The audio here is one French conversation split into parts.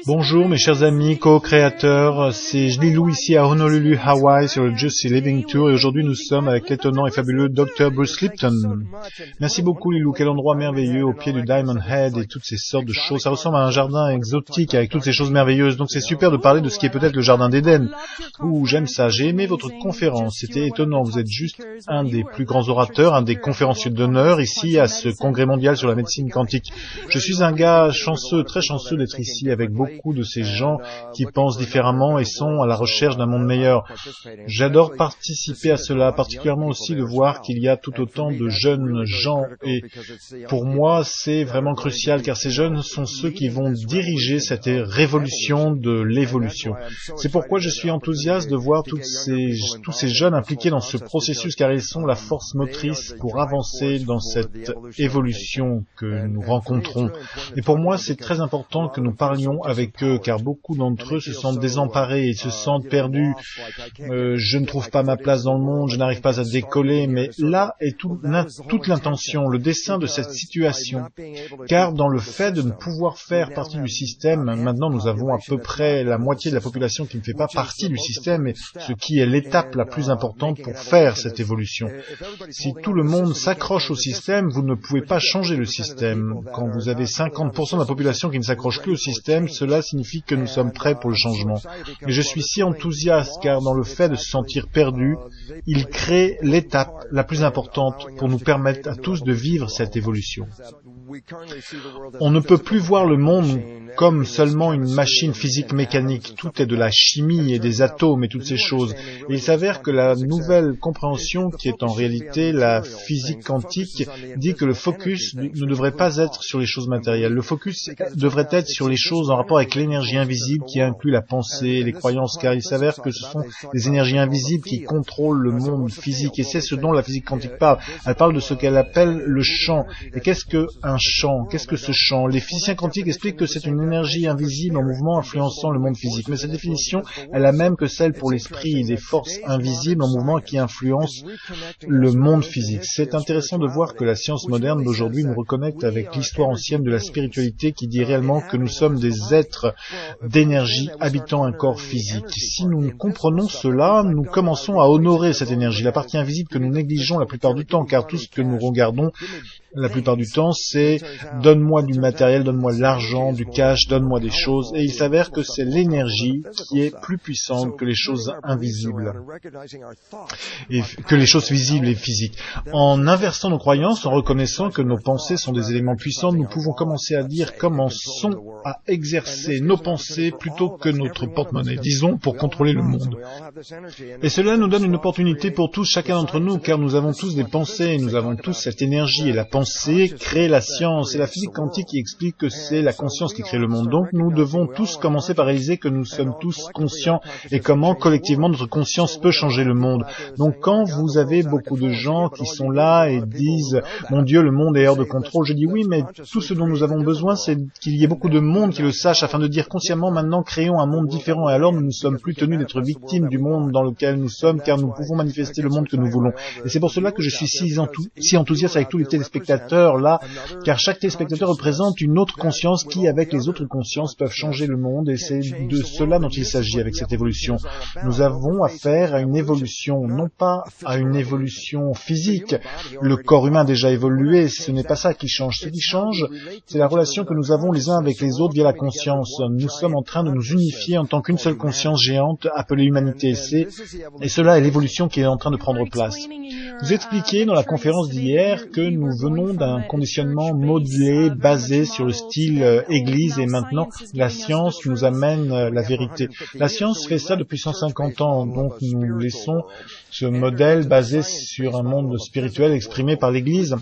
Bonjour mes chers amis, co-créateurs, c'est Lilou ici à Honolulu, Hawaii sur le Juicy Living Tour et aujourd'hui nous sommes avec l'étonnant et fabuleux Dr. Bruce Lipton. Merci beaucoup Lilou, quel endroit merveilleux au pied du Diamond Head et toutes ces sortes de choses. Ça ressemble à un jardin exotique avec toutes ces choses merveilleuses, donc c'est super de parler de ce qui est peut-être le jardin d'Éden. Ouh, j'aime ça, j'ai aimé votre conférence, c'était étonnant, vous êtes juste un des plus grands orateurs, un des conférenciers d'honneur ici à ce congrès mondial sur la médecine quantique. Je suis un gars chanceux, très chanceux d'être ici avec beaucoup de ces gens qui pensent différemment et sont à la recherche d'un monde meilleur. J'adore participer à cela, particulièrement aussi de voir qu'il y a tout autant de jeunes gens et pour moi c'est vraiment crucial car ces jeunes sont ceux qui vont diriger cette révolution de l'évolution. C'est pourquoi je suis enthousiaste de voir tous ces jeunes impliqués dans ce processus car ils sont la force motrice pour avancer dans cette évolution que nous rencontrons. Et pour moi c'est très important que nous parlions avec eux, car beaucoup d'entre eux se sentent désemparés, ils se sentent perdus. Je ne trouve pas ma place dans le monde, je n'arrive pas à décoller, mais là est toute l'intention, le dessein de cette situation. Car dans le fait de ne pouvoir faire partie du système, maintenant nous avons à peu près la moitié de la population qui ne fait pas partie du système, et ce qui est l'étape la plus importante pour faire cette évolution. Si tout le monde s'accroche au système, vous ne pouvez pas changer le système. Quand vous avez 50% de la population qui ne s'accroche plus au système, cela signifie que nous sommes prêts pour le changement. Mais je suis si enthousiaste car dans le fait de se sentir perdu, il crée l'étape la plus importante pour nous permettre à tous de vivre cette évolution. On ne peut plus voir le monde comme seulement une machine physique mécanique. Tout est de la chimie et des atomes et toutes ces choses. Et il s'avère que la nouvelle compréhension, qui est en réalité la physique quantique, dit que le focus ne devrait pas être sur les choses matérielles. Le focus devrait être sur les choses en rapport avec l'énergie invisible qui inclut la pensée, les croyances, car il s'avère que ce sont des énergies invisibles qui contrôlent le monde physique. Et c'est ce dont la physique quantique parle. Elle parle de ce qu'elle appelle le champ. Et qu'est-ce qu'un champ? Qu'est-ce que ce champ? Les physiciens quantiques expliquent que c'est une énergie invisible en mouvement influençant le monde physique. Mais cette définition est la même que celle pour l'esprit, des forces invisibles en mouvement qui influencent le monde physique. C'est intéressant de voir que la science moderne d'aujourd'hui nous reconnecte avec l'histoire ancienne de la spiritualité qui dit réellement que nous sommes des êtres d'énergie habitant un corps physique. Si nous comprenons cela, nous commençons à honorer cette énergie, la partie invisible que nous négligeons la plupart du temps, car tout ce que nous regardons la plupart du temps, c'est « donne-moi du matériel, donne-moi de l'argent, du cash, donne-moi des choses ». Et il s'avère que c'est l'énergie qui est plus puissante que les choses invisibles, et que les choses visibles et physiques. En inversant nos croyances, en reconnaissant que nos pensées sont des éléments puissants, nous pouvons commencer à dire commençons à exercer nos pensées plutôt que notre porte-monnaie, disons, pour contrôler le monde. Et cela nous donne une opportunité pour tous, chacun d'entre nous, car nous avons tous des pensées, nous avons tous cette énergie, et la pensée crée la science, et la physique quantique qui explique que c'est la conscience qui crée le monde. Donc nous devons tous commencer par réaliser que nous sommes tous conscients, et comment collectivement notre conscience peut changer le monde. Donc quand vous avez beaucoup de gens qui sont là et disent « Mon Dieu, le monde est hors de contrôle », je dis oui, mais tout ce dont nous avons besoin, c'est qu'il y ait beaucoup de monde qui le sache, afin de dire consciemment maintenant créons un monde différent, et alors nous ne sommes plus tenus d'être victimes du monde dans lequel nous sommes, car nous pouvons manifester le monde que nous voulons. Et c'est pour cela que je suis si enthousiaste avec tous les téléspectateurs là, car chaque téléspectateur représente une autre conscience qui, avec les autres consciences, peuvent changer le monde, et c'est de cela dont il s'agit avec cette évolution. Nous avons affaire à une évolution, non pas à une évolution physique. Le corps humain a déjà évolué, ce n'est pas ça qui change. Ce qui change, c'est la relation que nous avons les uns avec les autres via la conscience. Nous sommes en train de nous unifier en tant qu'une seule conscience géante appelée humanité. Et cela est l'évolution qui est en train de prendre place. Vous expliquiez dans la conférence d'hier que nous venons d'un conditionnement modelé, basé sur le style Église, et maintenant la science nous amène la vérité. La science fait ça depuis 150 ans, donc nous laissons ce modèle basé sur un monde spirituel exprimé par l'Église.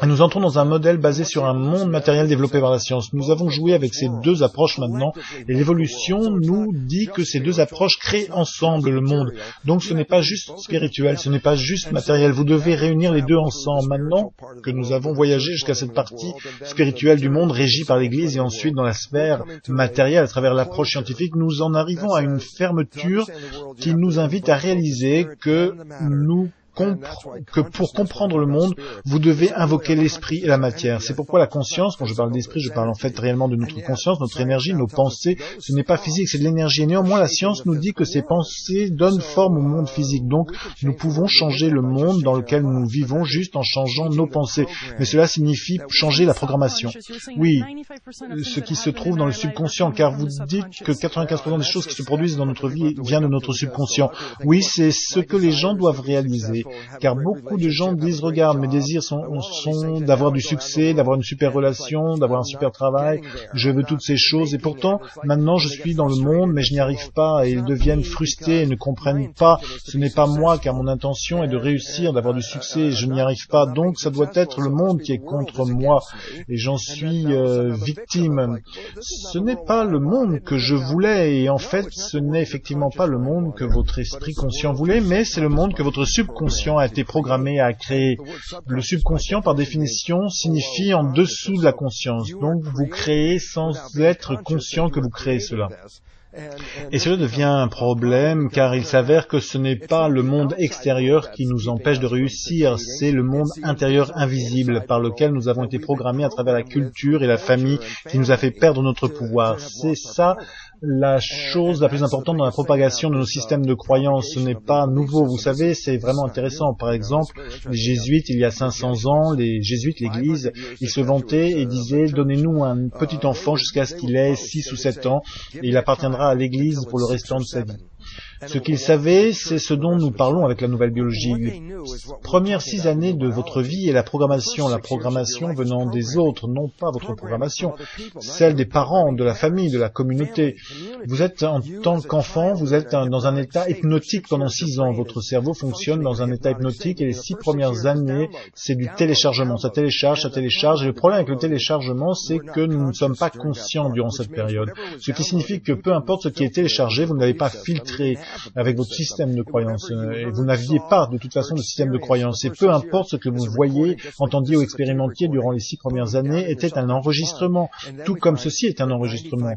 Et nous entrons dans un modèle basé sur un monde matériel développé par la science. Nous avons joué avec ces deux approches maintenant, et l'évolution nous dit que ces deux approches créent ensemble le monde. Donc ce n'est pas juste spirituel, ce n'est pas juste matériel. Vous devez réunir les deux ensemble. Maintenant que nous avons voyagé jusqu'à cette partie spirituelle du monde régie par l'Église et ensuite dans la sphère matérielle à travers l'approche scientifique, nous en arrivons à une fermeture qui nous invite à réaliser que nous que pour comprendre le monde, vous devez invoquer l'esprit et la matière. C'est pourquoi la conscience, quand je parle d'esprit, je parle en fait réellement de notre conscience, notre énergie, nos pensées. Ce n'est pas physique, c'est de l'énergie. Et néanmoins, la science nous dit que ces pensées donnent forme au monde physique. Donc, nous pouvons changer le monde dans lequel nous vivons juste en changeant nos pensées. Mais cela signifie changer la programmation. Oui, ce qui se trouve dans le subconscient, car vous dites que 95% des choses qui se produisent dans notre vie viennent de notre subconscient. Oui, c'est ce que les gens doivent réaliser, car beaucoup de gens disent, regarde, mes désirs sont d'avoir du succès, d'avoir une super relation, d'avoir un super travail, je veux toutes ces choses, et pourtant, maintenant je suis dans le monde, mais je n'y arrive pas, et ils deviennent frustrés et ne comprennent pas, ce n'est pas moi, car mon intention est de réussir, d'avoir du succès, et je n'y arrive pas, donc ça doit être le monde qui est contre moi, et j'en suis victime. Ce n'est pas le monde que je voulais, et en fait, ce n'est effectivement pas le monde que votre esprit conscient voulait, mais c'est le monde que votre subconscient a été programmé à créer. Le subconscient, par définition, signifie en dessous de la conscience. Donc, vous créez sans être conscient que vous créez cela. Et cela devient un problème car il s'avère que ce n'est pas le monde extérieur qui nous empêche de réussir, c'est le monde intérieur invisible par lequel nous avons été programmés à travers la culture et la famille qui nous a fait perdre notre pouvoir. C'est ça la chose la plus importante dans la propagation de nos systèmes de croyances. Ce n'est pas nouveau, vous savez, c'est vraiment intéressant. Par exemple, les jésuites, il y a 500 ans, les jésuites, l'église, ils se vantaient et disaient, donnez-nous un petit enfant jusqu'à ce qu'il ait 6 ou 7 ans et il appartiendra à l'église pour le restant de sa vie. Ce qu'ils savaient, c'est ce dont nous parlons avec la nouvelle biologie. Les premières 6 années de votre vie est la programmation venant des autres, non pas votre programmation, celle des parents, de la famille, de la communauté. Vous êtes, en tant qu'enfant, vous êtes dans un état hypnotique pendant 6 ans. Votre cerveau fonctionne dans un état hypnotique et les 6 premières années, c'est du téléchargement. Ça télécharge. Et le problème avec le téléchargement, c'est que nous ne sommes pas conscients durant cette période. Ce qui signifie que peu importe ce qui est téléchargé, vous ne l'avez pas filtré avec votre système de croyance. Et vous n'aviez pas de toute façon de système de croyance. Et peu importe ce que vous voyez, entendiez ou expérimentiez durant les 6 premières années, était un enregistrement. Tout comme ceci est un enregistrement.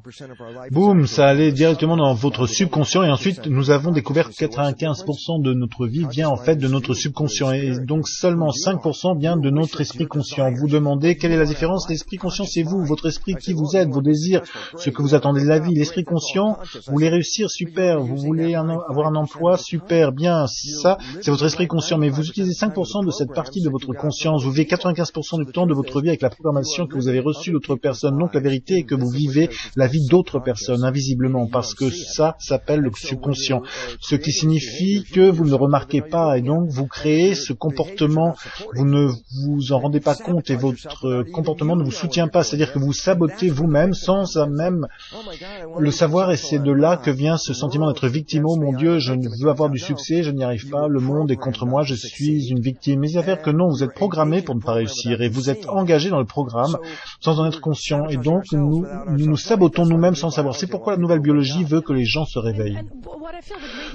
Boum, ça allait directement dans votre subconscient et ensuite nous avons découvert que 95% de notre vie vient en fait de notre subconscient et donc seulement 5% vient de notre esprit conscient. Vous demandez quelle est la différence? L'esprit conscient c'est vous, votre esprit qui vous êtes, vos désirs, ce que vous attendez de la vie. L'esprit conscient, vous voulez réussir, super, vous voulez avoir un emploi, super, bien, ça, c'est votre esprit conscient, mais vous utilisez 5% de cette partie de votre conscience, vous vivez 95% du temps de votre vie avec la programmation que vous avez reçue d'autres personnes, donc la vérité est que vous vivez la vie d'autres personnes, invisiblement, parce que ça s'appelle le subconscient, ce qui signifie que vous ne le remarquez pas, et donc vous créez ce comportement, vous ne vous en rendez pas compte, et votre comportement ne vous soutient pas, c'est-à-dire que vous sabotez vous-même sans même le savoir, et c'est de là que vient ce sentiment d'être victime. Oh mon Dieu, je veux avoir du succès, je n'y arrive pas, le monde est contre moi, je suis une victime. Mais il s'avère que non, vous êtes programmé pour ne pas réussir et vous êtes engagé dans le programme sans en être conscient. Et donc, nous sabotons nous-mêmes sans savoir. C'est pourquoi la nouvelle biologie veut que les gens se réveillent.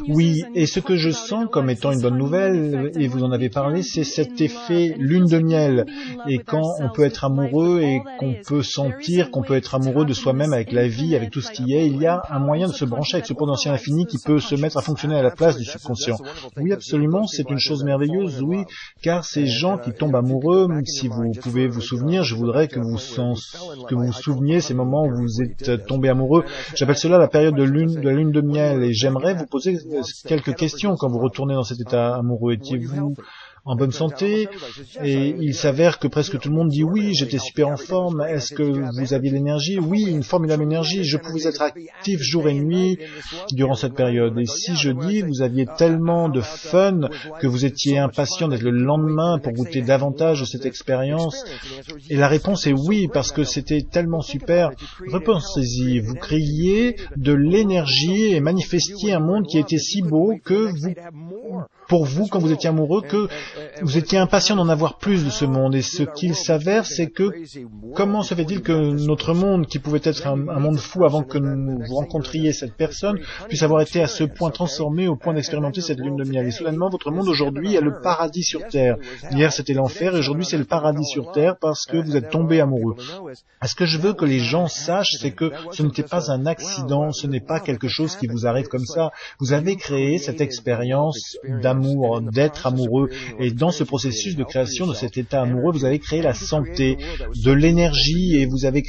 Oui, et ce que je sens comme étant une bonne nouvelle, et vous en avez parlé, c'est cet effet lune de miel. Et quand on peut être amoureux et qu'on peut sentir qu'on peut être amoureux de soi-même avec la vie, avec tout ce qui est, il y a un moyen de se brancher avec ce potentiel infini qui peut se mettre à fonctionner à la place du subconscient. Oui, absolument, c'est une chose merveilleuse, oui, car ces gens qui tombent amoureux, si vous pouvez vous souvenir, je voudrais que vous vous souveniez ces moments où vous êtes tombé amoureux. J'appelle cela la période de la lune de miel, et j'aimerais vous poser quelques questions quand vous retournez dans cet état amoureux. Étiez-vous en bonne santé, et il s'avère que presque tout le monde dit oui, j'étais super en forme, est-ce que vous aviez l'énergie? Oui, une formidable énergie, je pouvais être actif jour et nuit durant cette période. Et si je dis, vous aviez tellement de fun que vous étiez impatient d'être le lendemain pour goûter davantage de cette expérience? Et la réponse est oui, parce que c'était tellement super. Repensez-y, vous créiez de l'énergie et manifestiez un monde qui était si beau que pour vous, quand vous étiez amoureux, que Vous étiez impatient d'en avoir plus de ce monde, et ce qu'il s'avère, c'est que comment se fait-il que notre monde, qui pouvait être un monde fou avant que vous rencontriez cette personne, puisse avoir été à ce point transformé au point d'expérimenter cette lune de miel. Et soudainement, votre monde aujourd'hui est le paradis sur Terre. Hier, c'était l'enfer, et aujourd'hui, c'est le paradis sur Terre parce que vous êtes tombé amoureux. Ce que je veux que les gens sachent, c'est que ce n'était pas un accident, ce n'est pas quelque chose qui vous arrive comme ça. Vous avez créé cette expérience d'amour, d'être amoureux, et dans ce processus de création de cet état amoureux, vous avez créé la santé, de l'énergie, et vous avez